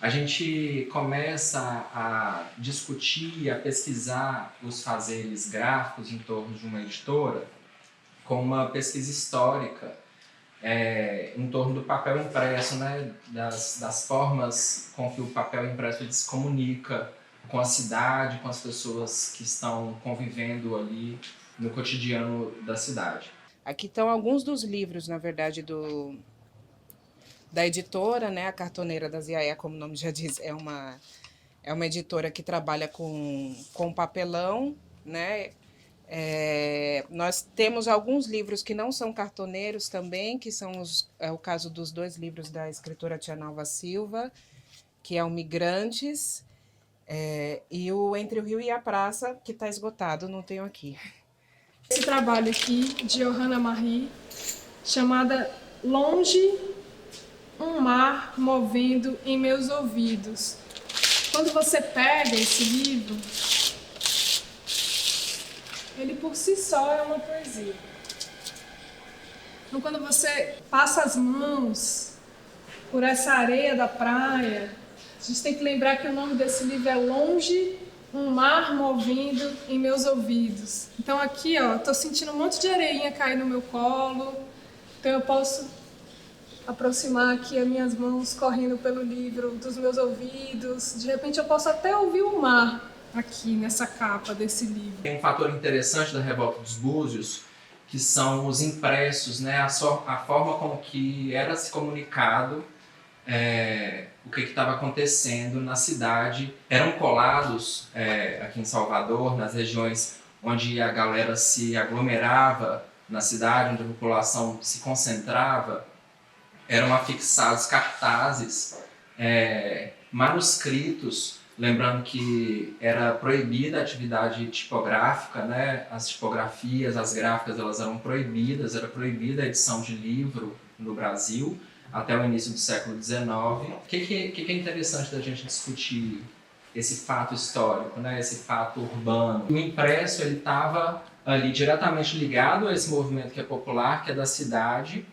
a gente começa a discutir, a pesquisar os fazeres gráficos em torno de uma editora com uma pesquisa histórica em torno do papel impresso, né? das formas com que o papel impresso se comunica com a cidade, com as pessoas que estão convivendo ali no cotidiano da cidade. Aqui estão alguns dos livros, na verdade, da editora, né? A Cartoneira das Iaiá, como o nome já diz, é uma editora que trabalha com papelão, né? Nós temos alguns livros que não são cartoneiros também, que são o caso dos 2 livros da escritora Tia Nalva Silva, que é o Migrantes, e o Entre o Rio e a Praça, que está esgotado, não tenho aqui. Esse trabalho aqui, de Johanna Marie, chamada Longe, um mar movendo em meus ouvidos. Quando você pega esse livro, ele por si só é uma poesia. Então, quando você passa as mãos por essa areia da praia, a gente tem que lembrar que o nome desse livro é Longe, um mar movendo em meus ouvidos. Então aqui, ó, tô sentindo um monte de areinha cair no meu colo. Então eu posso aproximar aqui as minhas mãos correndo pelo livro dos meus ouvidos. De repente eu posso até ouvir o mar aqui nessa capa desse livro. Tem um fator interessante da Revolta dos Búzios, que são os impressos, né? A forma como que era se comunicado o que estava acontecendo na cidade. Eram colados aqui em Salvador, nas regiões onde a galera se aglomerava na cidade, onde a população se concentrava, eram afixados cartazes, manuscritos, lembrando que era proibida a atividade tipográfica, né? As tipografias, as gráficas, elas eram proibidas, era proibida a edição de livro no Brasil até o início do século XIX. O que é interessante da gente discutir esse fato histórico, né? Esse fato urbano? O impresso estava ali diretamente ligado a esse movimento que é popular, que é da cidade,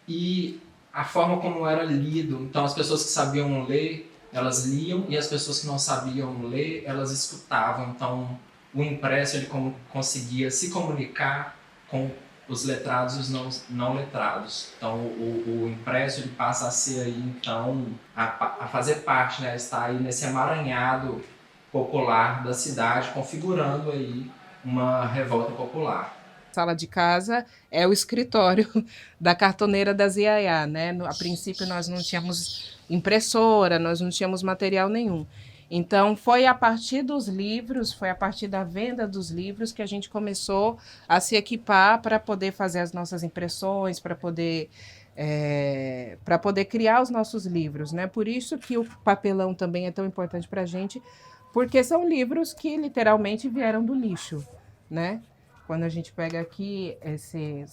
e a forma como era lido. Então, as pessoas que sabiam ler, elas liam, e as pessoas que não sabiam ler, elas escutavam. Então, o impresso ele conseguia se comunicar com os letrados e os não letrados. Então, o impresso ele passa a ser aí, então, a fazer parte, né? Está aí nesse emaranhado popular da cidade, configurando aí uma revolta popular. Sala de casa é o escritório da Cartoneira das Iaiá, né? A princípio nós não tínhamos impressora, nós não tínhamos material nenhum. Então foi a partir dos livros, foi a partir da venda dos livros que a gente começou a se equipar para poder fazer as nossas impressões, para poder criar os nossos livros, né? Por isso que o papelão também é tão importante para a gente, porque são livros que literalmente vieram do lixo, né? Quando a gente pega aqui, esse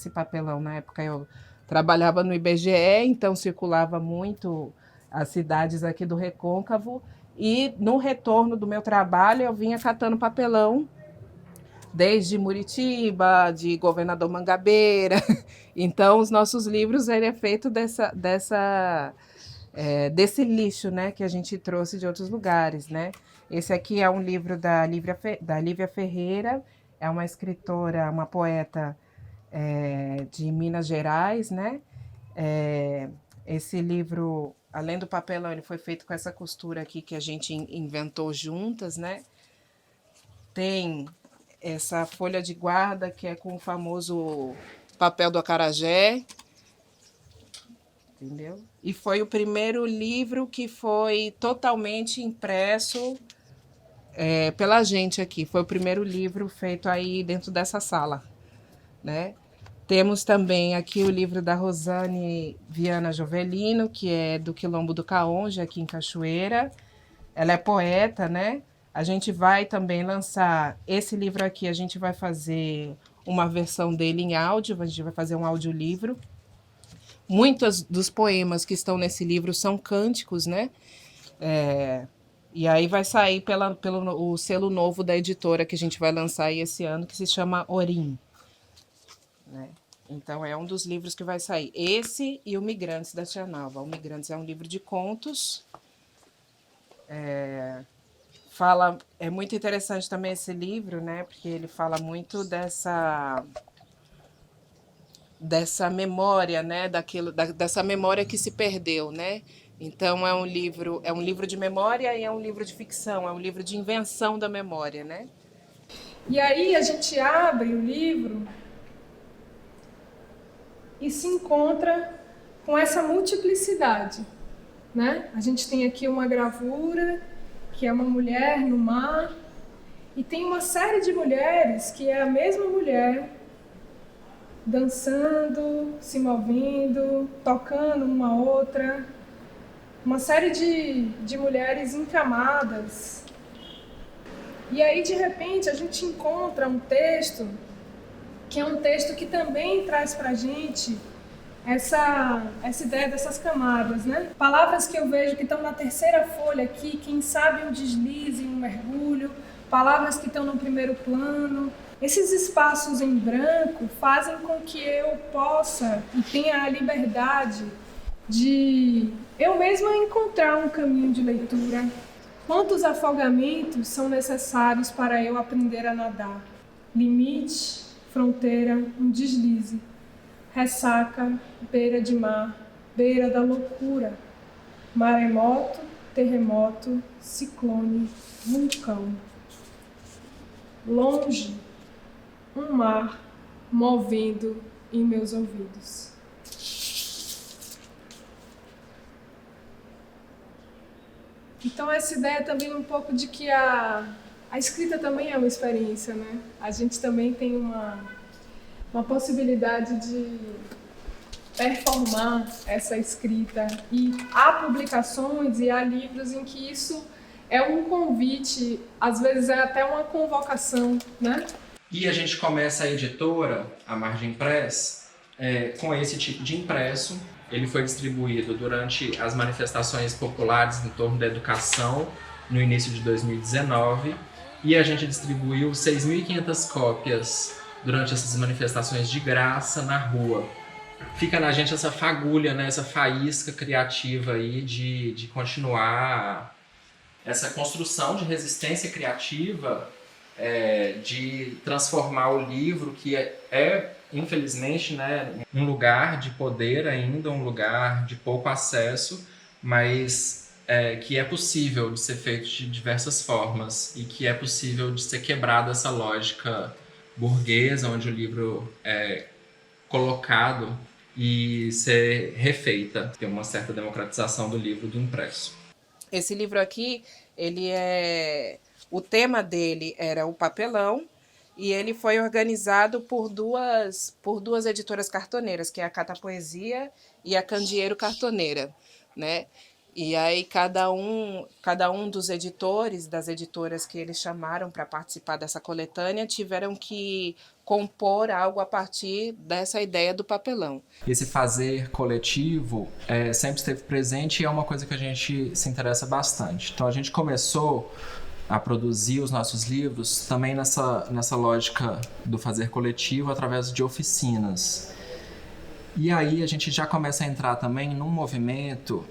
papelão, na época eu trabalhava no IBGE, então circulava muito as cidades aqui do Recôncavo, e no retorno do meu trabalho eu vinha catando papelão, desde Muritiba, de Governador Mangabeira. Então os nossos livros ele é feito desse lixo, né, que a gente trouxe de outros lugares, né? Esse aqui é um livro da Lívia Ferreira, é uma escritora, uma poeta de Minas Gerais, né? Esse livro, além do papelão, ele foi feito com essa costura aqui que a gente inventou juntas, né? Tem essa folha de guarda que é com o famoso papel do acarajé, entendeu? E foi o primeiro livro que foi totalmente impresso pela gente aqui. Foi o primeiro livro feito aí dentro dessa sala, né? Temos também aqui o livro da Rosane Viana Jovelino, que é do Quilombo do Caonja, aqui em Cachoeira. Ela é poeta, né? A gente vai também lançar esse livro aqui, a gente vai fazer uma versão dele em áudio, a gente vai fazer um audiolivro. Muitos dos poemas que estão nesse livro são cânticos, né? E aí vai sair pelo o selo novo da editora que a gente vai lançar aí esse ano, que se chama Orim, né? Então é um dos livros que vai sair. Esse e o Migrantes da Tia Nalva. O Migrantes é um livro de contos É muito interessante também esse livro, né? Porque ele fala muito dessa memória, né? Dessa memória que se perdeu, né? Então é um livro de memória e é um livro de ficção, é um livro de invenção da memória, né? E aí a gente abre o livro e se encontra com essa multiplicidade, né? A gente tem aqui uma gravura que é uma mulher no mar e tem uma série de mulheres que é a mesma mulher dançando, se movendo, tocando uma outra, uma série de mulheres encamadas. E aí, de repente, a gente encontra um texto que é um texto que também traz pra gente essa ideia dessas camadas, né? Palavras que eu vejo que estão na terceira folha aqui, quem sabe um deslize, um mergulho, palavras que estão no primeiro plano. Esses espaços em branco fazem com que eu possa e tenha a liberdade de eu mesma encontrar um caminho de leitura. Quantos afogamentos são necessários para eu aprender a nadar? Limite, fronteira, um deslize. Ressaca, beira de mar, beira da loucura. Maremoto, terremoto, ciclone, vulcão. Longe, um mar movendo em meus ouvidos. Então essa ideia também um pouco de que a escrita também é uma experiência, né? A gente também tem uma possibilidade de performar essa escrita. E há publicações e há livros em que isso é um convite, às vezes é até uma convocação, né? E a gente começa a editora, a Margem Press, com esse tipo de impresso. Ele foi distribuído durante as manifestações populares em torno da educação, no início de 2019, e a gente distribuiu 6.500 cópias durante essas manifestações de graça na rua. Fica na gente essa fagulha, né, essa faísca criativa aí de continuar essa construção de resistência criativa, de transformar o livro, que infelizmente, né, um lugar de poder ainda, um lugar de pouco acesso, mas que é possível de ser feito de diversas formas e que é possível de ser quebrada essa lógica burguesa, onde o livro é colocado e ser refeita. Tem uma certa democratização do livro, do impresso. Esse livro aqui, o tema dele era o papelão, e ele foi organizado por duas editoras cartoneiras, que é a Cata Poesia e a Candeeiro Cartoneira, né? E aí cada um dos editores, das editoras que eles chamaram para participar dessa coletânea, tiveram que compor algo a partir dessa ideia do papelão. Esse fazer coletivo sempre esteve presente e é uma coisa que a gente se interessa bastante. Então a gente começou a produzir os nossos livros também nessa lógica do fazer coletivo através de oficinas. E aí a gente já começa a entrar também num movimento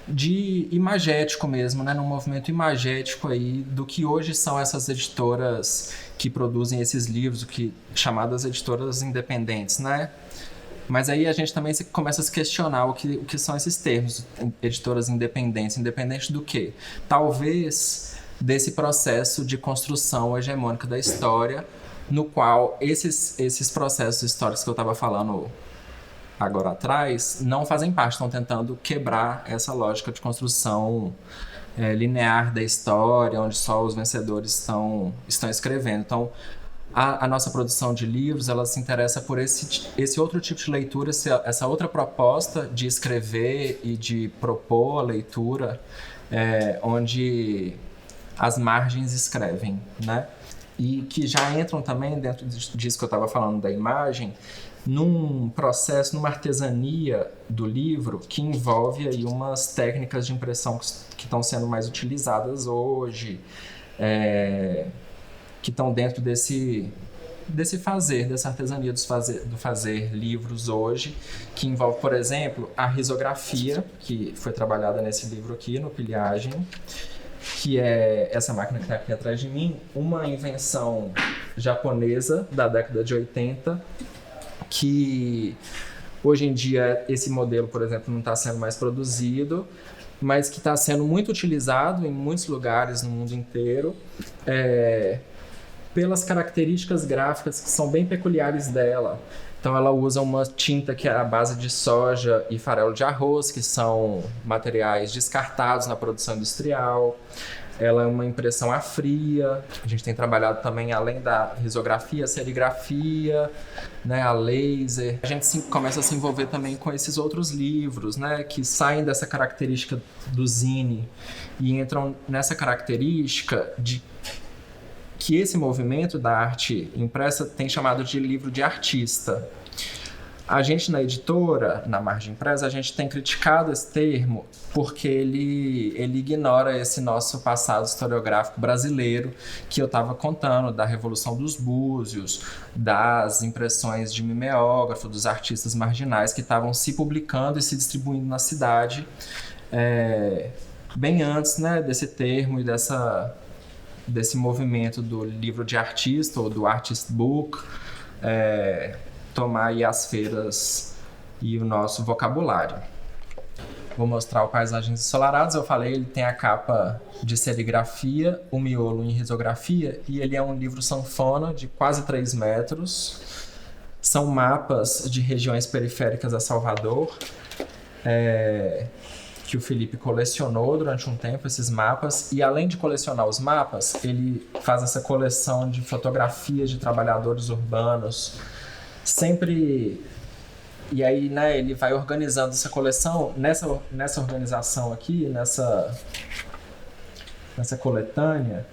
de imagético mesmo, né? Num movimento imagético aí do que hoje são essas editoras que produzem esses livros, chamadas editoras independentes, né? Mas aí a gente também começa a se questionar o que são esses termos, editoras independentes. Independente do quê? Talvez desse processo de construção hegemônica da história, no qual esses processos históricos que eu estava falando agora atrás não fazem parte, estão tentando quebrar essa lógica de construção linear da história, onde só os vencedores estão escrevendo. Então, a nossa produção de livros, ela se interessa por esse outro tipo de leitura, essa outra proposta de escrever e de propor a leitura, onde as margens escrevem, né? E que já entram também dentro disso que eu estava falando da imagem, num processo, numa artesania do livro que envolve aí umas técnicas de impressão que estão sendo mais utilizadas hoje, que estão dentro desse fazer, dessa artesania do fazer livros hoje, que envolve, por exemplo, a risografia, que foi trabalhada nesse livro aqui, no Pilhagem, que é essa máquina que está aqui atrás de mim, uma invenção japonesa da década de 80, que hoje em dia esse modelo, por exemplo, não está sendo mais produzido, mas que está sendo muito utilizado em muitos lugares no mundo inteiro, pelas características gráficas que são bem peculiares dela. Então ela usa uma tinta que é à base de soja e farelo de arroz, que são materiais descartados na produção industrial. Ela é uma impressão a fria. A gente tem trabalhado também, além da risografia, a serigrafia, né, a laser. A gente começa a se envolver também com esses outros livros, né, que saem dessa característica do zine e entram nessa característica de que esse movimento da arte impressa tem chamado de livro de artista. A gente na editora, na Margem Impressa, a gente tem criticado esse termo porque ele ignora esse nosso passado historiográfico brasileiro que eu estava contando, da Revolução dos Búzios, das impressões de mimeógrafo, dos artistas marginais que estavam se publicando e se distribuindo na cidade bem antes, né, desse termo e desse movimento do livro de artista ou do artist book tomar aí as feiras e o nosso vocabulário. Vou mostrar o Paisagens Ensolarados. Eu falei, ele tem a capa de serigrafia, o miolo em risografia, e ele é um livro sanfona de quase 3 metros. São mapas de regiões periféricas a Salvador, que o Felipe colecionou durante um tempo, esses mapas, e além de colecionar os mapas, ele faz essa coleção de fotografias de trabalhadores urbanos, sempre... E aí, né, ele vai organizando essa coleção, nessa organização aqui, nessa coletânea,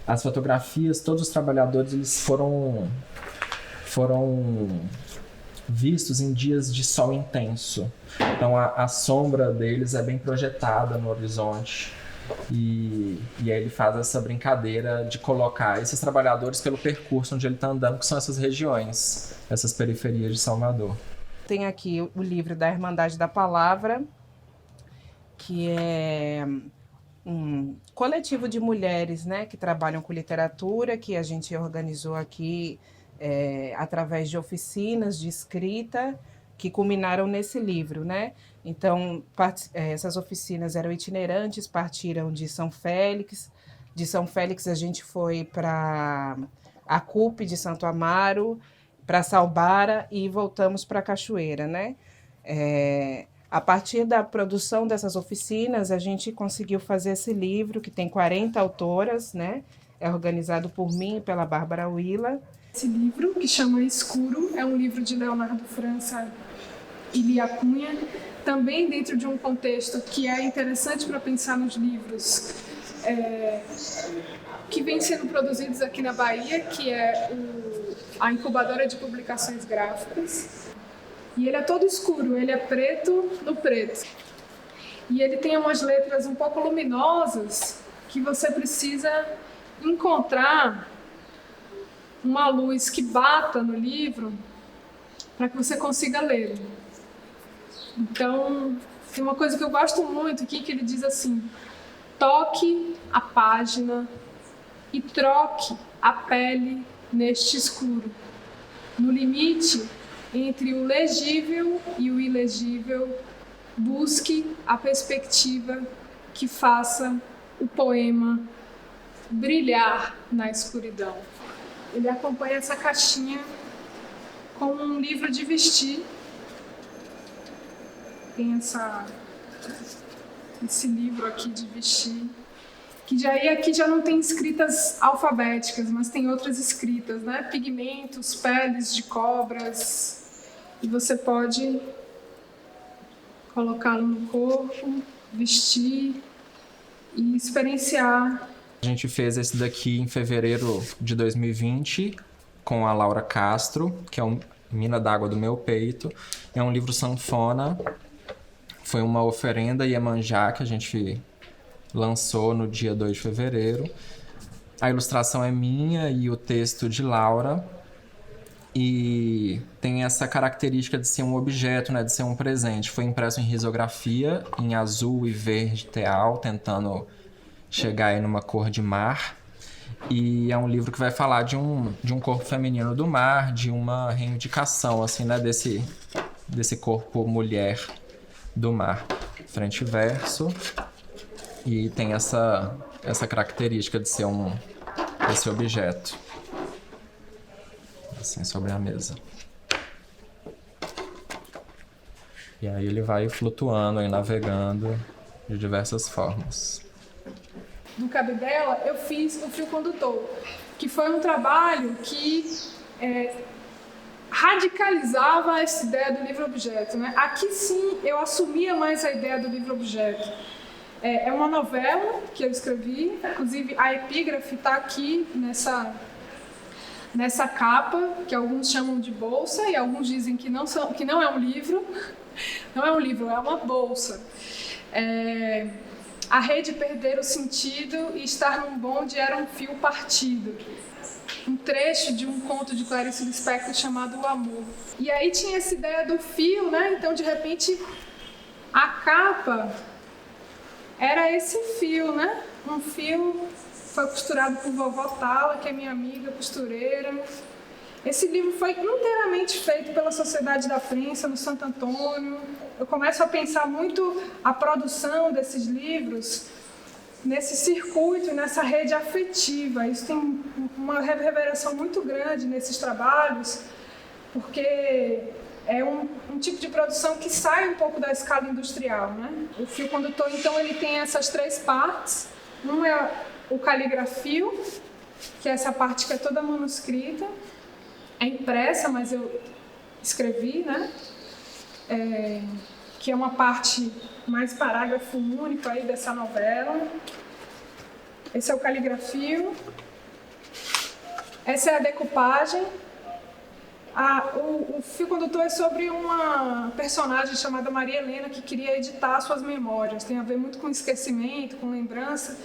as fotografias, todos os trabalhadores, eles foram vistos em dias de sol intenso. Então a sombra deles é bem projetada no horizonte. E aí ele faz essa brincadeira de colocar esses trabalhadores pelo percurso onde ele está andando, que são essas regiões, essas periferias de Salvador. Tem aqui o livro da Irmandade da Palavra, que é um coletivo de mulheres, né, que trabalham com literatura, que a gente organizou aqui através de oficinas de escrita que culminaram nesse livro, né? Então, essas oficinas eram itinerantes, partiram de São Félix. De São Félix a gente foi para a CUP de Santo Amaro, para Salbara e voltamos para Cachoeira, né? A partir da produção dessas oficinas, a gente conseguiu fazer esse livro, que tem 40 autoras, né? É organizado por mim e pela Bárbara Willa. Esse livro, que chama Escuro, é um livro de Leonardo França e Lia Cunha, também dentro de um contexto que é interessante para pensar nos livros que vêm sendo produzidos aqui na Bahia, que é a incubadora de publicações gráficas. E ele é todo escuro, ele é preto no preto. E ele tem umas letras um pouco luminosas que você precisa encontrar uma luz que bata no livro para que você consiga ler. Então, tem uma coisa que eu gosto muito aqui, que ele diz assim: toque a página e troque a pele neste escuro. No limite entre o legível e o ilegível, busque a perspectiva que faça o poema brilhar na escuridão. Ele acompanha essa caixinha com um livro de vestir. Tem esse livro aqui de vestir, que aqui já não tem escritas alfabéticas, mas tem outras escritas, né? Pigmentos, peles de cobras, e você pode colocá-lo no corpo, vestir e experienciar. A gente fez esse daqui em fevereiro de 2020 com a Laura Castro, que é Mina d'Água do Meu Peito. É um livro sanfona. Foi uma oferenda Iemanjá que a gente lançou no dia 2 de fevereiro. A ilustração é minha e o texto de Laura. e tem essa característica de ser um objeto, né, de ser um presente. Foi impresso em risografia, em azul e verde teal, tentando chegar aí numa cor de mar. E é um livro que vai falar de um corpo feminino do mar, de uma reivindicação, assim, né, desse corpo mulher do mar. Frente e verso. E tem essa característica de ser esse objeto. Assim, sobre a mesa. E aí ele vai flutuando e navegando de diversas formas. No Cabidela, eu fiz o fio condutor, que foi um trabalho que radicalizava essa ideia do livro-objeto, né? Aqui sim eu assumia mais a ideia do livro-objeto. É uma novela que eu escrevi, inclusive a epígrafe está aqui nessa capa, que alguns chamam de bolsa e alguns dizem que não é um livro. Não é um livro, é uma bolsa. A rede perder o sentido e estar num bonde era um fio partido. Um trecho de um conto de Clarice Lispector chamado O Amor. E aí tinha essa ideia do fio, né? Então, de repente, a capa era esse fio, né? Um fio foi costurado por vovó Tala, que é minha amiga costureira. Esse livro foi inteiramente feito pela Sociedade da Prensa, no Santo Antônio. Eu começo a pensar muito a produção desses livros nesse circuito e nessa rede afetiva. Isso tem uma reverberação muito grande nesses trabalhos, porque é um tipo de produção que sai um pouco da escala industrial, né? O fio condutor, então, ele tem essas 3 partes. Um é o caligrafio, que é essa parte que é toda manuscrita. É impressa, mas eu escrevi, né? Que é uma parte mais parágrafo único aí dessa novela. Esse é o caligrafio. Essa é a decupagem. O fio condutor é sobre uma personagem chamada Maria Helena que queria editar suas memórias. Tem a ver muito com esquecimento, com lembrança.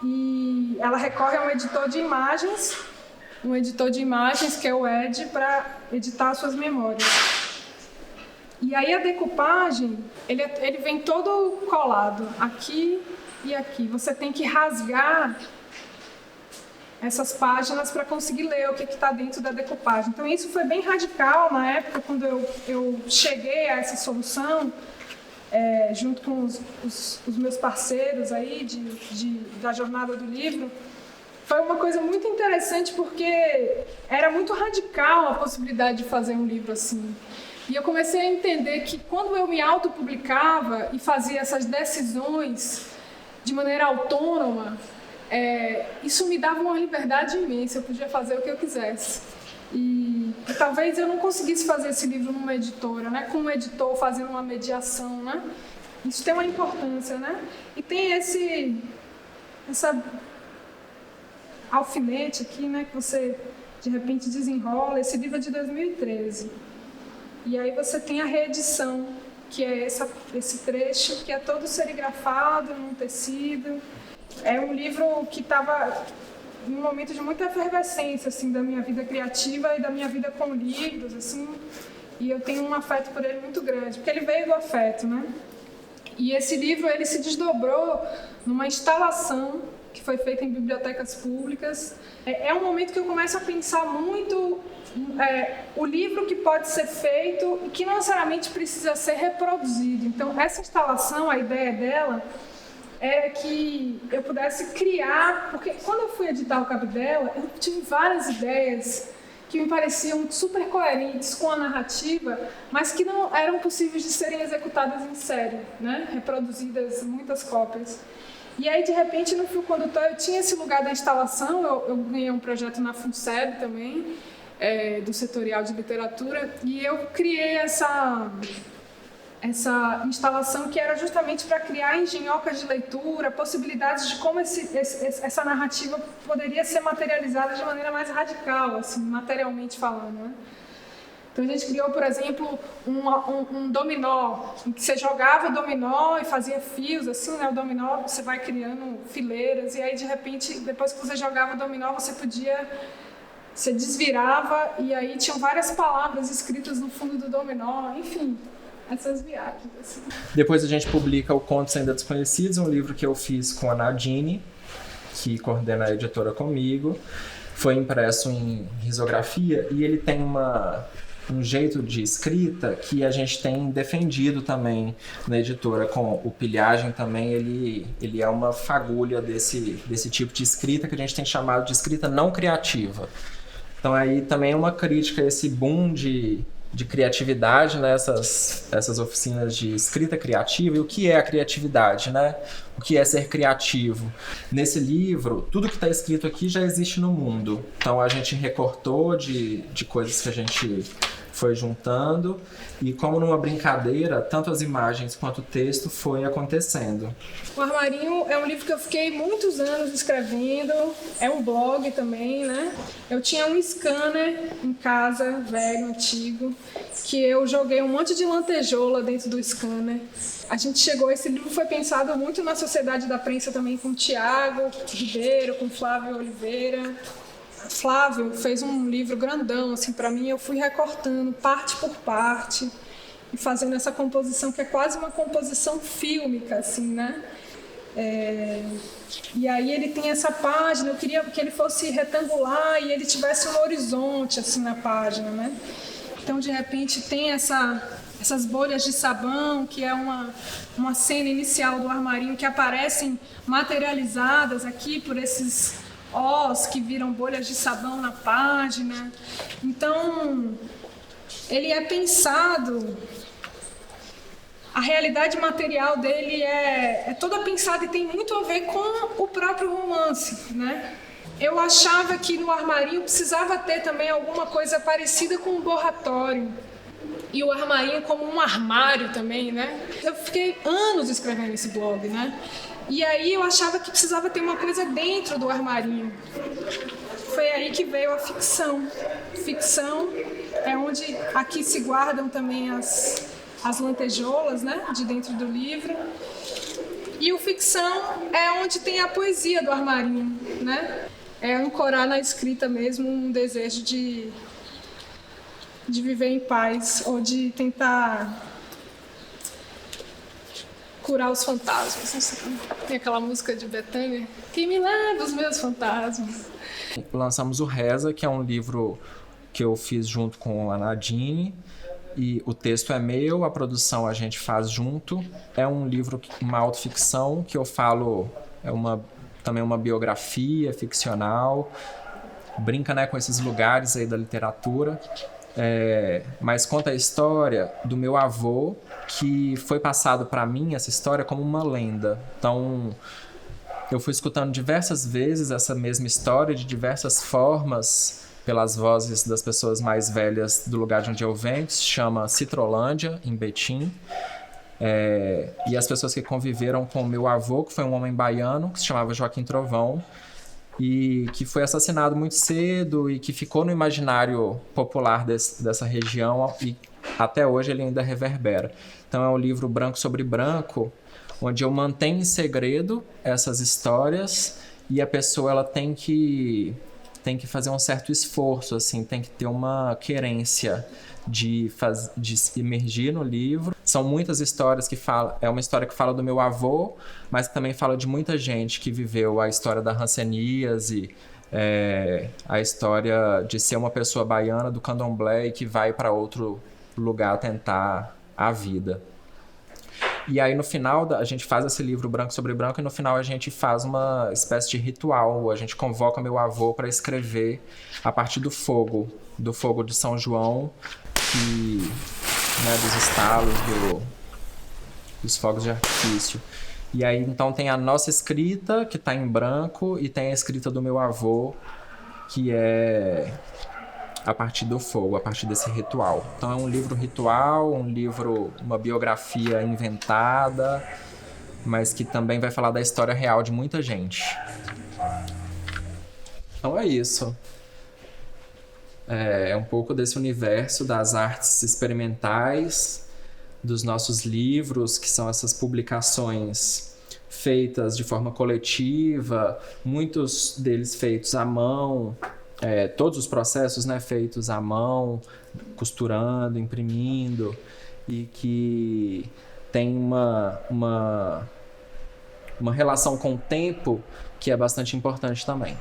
E ela recorre a um editor de imagens que é o Ed, para editar suas memórias. E aí a decupagem, ele vem todo colado, aqui e aqui. Você tem que rasgar essas páginas para conseguir ler o que está dentro da decupagem. Então isso foi bem radical na época, quando eu cheguei a essa solução, junto com os meus parceiros aí da jornada do livro. Foi uma coisa muito interessante porque era muito radical a possibilidade de fazer um livro assim. E eu comecei a entender que quando eu me autopublicava e fazia essas decisões de maneira autônoma, isso me dava uma liberdade imensa, eu podia fazer o que eu quisesse. E talvez eu não conseguisse fazer esse livro numa editora, né? Com um editor fazendo uma mediação, né? Isso tem uma importância, né? E tem essa alfinete aqui, né, que você de repente desenrola. Esse livro é de 2013. E aí você tem a reedição, que é esse trecho que é todo serigrafado num tecido. É um livro que estava em um momento de muita efervescência assim da minha vida criativa e da minha vida com livros, assim. E eu tenho um afeto por ele muito grande, porque ele veio do afeto, né? E esse livro ele se desdobrou numa instalação que foi feita em bibliotecas públicas. É um momento que eu começo a pensar muito o livro que pode ser feito e que não necessariamente precisa ser reproduzido. Então, essa instalação, a ideia dela era que eu pudesse criar, porque quando eu fui editar o Cabidela, eu tive várias ideias que me pareciam super coerentes com a narrativa, mas que não eram possíveis de serem executadas em série, né? Reproduzidas muitas cópias. E aí, de repente, no fio condutor, eu tinha esse lugar da instalação. Eu ganhei um projeto na FUNSEB também, do Setorial de Literatura, e eu criei essa instalação que era justamente para criar engenhocas de leitura, possibilidades de como essa narrativa poderia ser materializada de maneira mais radical, assim, materialmente falando, né? Então a gente criou, por exemplo, um dominó, em que você jogava o dominó e fazia fios, assim, né? O dominó você vai criando fileiras, e aí de repente, depois que você jogava o dominó, você podia você desvirava e aí tinham várias palavras escritas no fundo do dominó, enfim, essas viagens. Assim. Depois a gente publica o Contos Ainda Desconhecidos, um livro que eu fiz com a Nadine, que coordena a editora comigo. Foi impresso em risografia e ele tem um jeito de escrita que a gente tem defendido também na editora com o Pilhagem também. Ele é uma fagulha desse tipo de escrita que a gente tem chamado de escrita não criativa. Então aí também é uma crítica a esse boom de criatividade, né? Essas oficinas de escrita criativa. E o que é a criatividade, né? O que é ser criativo? Nesse livro, tudo que está escrito aqui já existe no mundo. Então a gente recortou de coisas que a gente foi juntando e, como numa brincadeira, tanto as imagens quanto o texto foi acontecendo. O Armarinho é um livro que eu fiquei muitos anos escrevendo, é um blog também, né? Eu tinha um scanner em casa, velho, antigo, que eu joguei um monte de lantejoula dentro do scanner. Esse livro foi pensado muito na Sociedade da Prensa também, com o Tiago Ribeiro, com o Flávio Oliveira. Flávio fez um livro grandão, assim, para mim. Eu fui recortando parte por parte e fazendo essa composição que é quase uma composição fílmica, assim, né? E aí ele tem essa página. Eu queria que ele fosse retangular e ele tivesse um horizonte, assim, na página, né? Então, de repente, tem essas bolhas de sabão, que é uma cena inicial do Armarinho, que aparecem materializadas aqui por esses Os que viram bolhas de sabão na página. Então, ele é pensado, a realidade material dele é toda pensada e tem muito a ver com o próprio romance, né? Eu achava que no Armarinho precisava ter também alguma coisa parecida com um borratório. E o Armarinho como um armário também, né? Eu fiquei anos escrevendo esse blog, né? E aí eu achava que precisava ter uma coisa dentro do Armarinho. Foi aí que veio a ficção. Ficção é onde aqui se guardam também as lantejoulas, né? De dentro do livro. E o ficção é onde tem a poesia do Armarinho, né? É ancorar na escrita mesmo um desejo de viver em paz ou de tentar curar os fantasmas. Tem aquela música de Bethânia, que me leva os meus fantasmas. Lançamos o Reza, que é um livro que eu fiz junto com a Nadine, e o texto é meu, a produção a gente faz junto. É um livro, uma autoficção, que eu falo, também uma biografia ficcional, brinca, né, com esses lugares aí da literatura. Mas conta a história do meu avô, que foi passado para mim essa história como uma lenda. Então, eu fui escutando diversas vezes essa mesma história, de diversas formas, pelas vozes das pessoas mais velhas do lugar de onde eu venho, que se chama Citrolândia, em Betim. E as pessoas que conviveram com o meu avô, que foi um homem baiano, que se chamava Joaquim Trovão, e que foi assassinado muito cedo e que ficou no imaginário popular dessa região e até hoje ele ainda reverbera. Então é um livro branco sobre branco, onde eu mantenho em segredo essas histórias e a pessoa ela tem que fazer um certo esforço, assim, tem que ter uma querência de se imergir no livro. São muitas histórias que falam... É uma história que fala do meu avô, mas que também fala de muita gente que viveu a história da hanseníase, a história de ser uma pessoa baiana do candomblé e que vai para outro lugar tentar a vida. E aí no final a gente faz esse livro branco sobre branco e no final a gente faz uma espécie de ritual. A gente convoca meu avô para escrever a partir do fogo de São João, dos estalos, dos fogos de artifício. E aí então tem a nossa escrita, que está em branco, e tem a escrita do meu avô, que é a partir do fogo, a partir desse ritual. Então é um livro ritual, uma biografia inventada, mas que também vai falar da história real de muita gente. Então é isso. É um pouco desse universo das artes experimentais, dos nossos livros, que são essas publicações feitas de forma coletiva, muitos deles feitos à mão, todos os processos, né, feitos à mão, costurando, imprimindo, e que tem uma relação com o tempo que é bastante importante também.